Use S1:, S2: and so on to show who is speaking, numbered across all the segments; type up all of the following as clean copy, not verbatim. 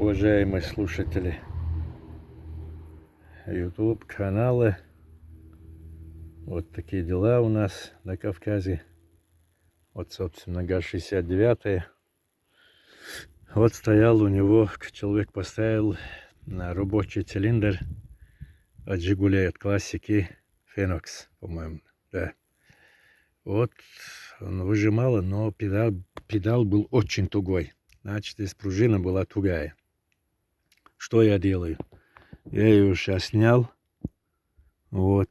S1: уважаемые слушатели YouTube канала. Вот такие дела у нас на Кавказе. Вот, собственно, ГАЗ-69. Вот стоял у него, человек поставил на рабочий цилиндр от Жигулей, от классики Фенокс, по-моему, да. Вот он выжимал, но педаль был очень тугой. Значит, здесь пружина была тугая. Что я делаю? Я ее сейчас снял. Вот.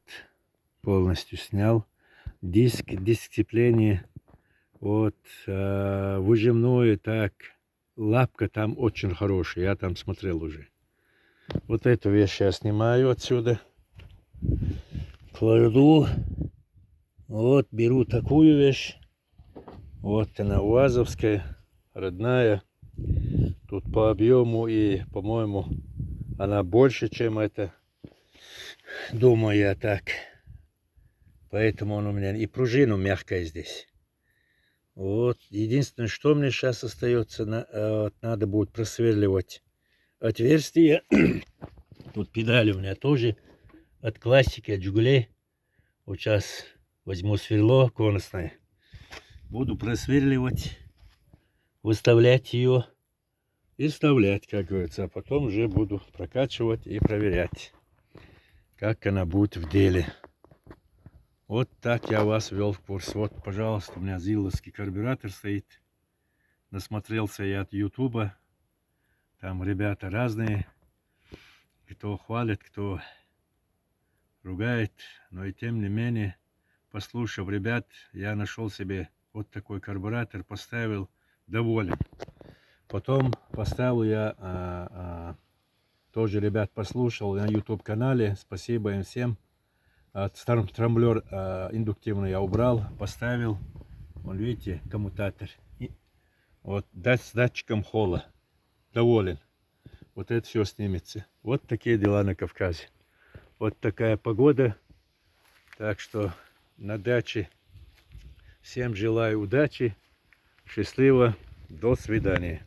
S1: Полностью снял. Диск сцепления. Вот. Выжимную так. Лапка там очень хорошая. Я там смотрел уже. Вот эту вещь я снимаю отсюда. Кладу. Вот. Беру такую вещь. Вот она УАЗовская. Родная. Тут по объему и, по-моему, она больше, чем это. Думаю я так. Поэтому он у меня и пружина мягкая здесь. Вот. Единственное, что мне сейчас остается, надо будет просверливать отверстие. Тут педали у меня тоже от классики, от Жигулей. Вот сейчас возьму сверло конусное. Буду просверливать, выставлять ее и вставлять, как говорится. А потом уже буду прокачивать и проверять, как она будет в деле. Вот так я вас ввел в курс. Вот, пожалуйста, у меня зиловский карбюратор стоит. Насмотрелся я от Ютуба. Там ребята разные. Кто хвалит, кто ругает. Но и тем не менее, послушав ребят, я нашел себе вот такой карбюратор, поставил, доволен. Потом поставил я, тоже ребят послушал на YouTube канале. Спасибо им всем. Трамблер индуктивный я убрал, поставил. Вон видите, коммутатор. И вот с датчиком холла. Доволен. Вот это все снимется. Вот такие дела на Кавказе. Вот такая погода. Так что на даче всем желаю удачи. Счастливо. До свидания.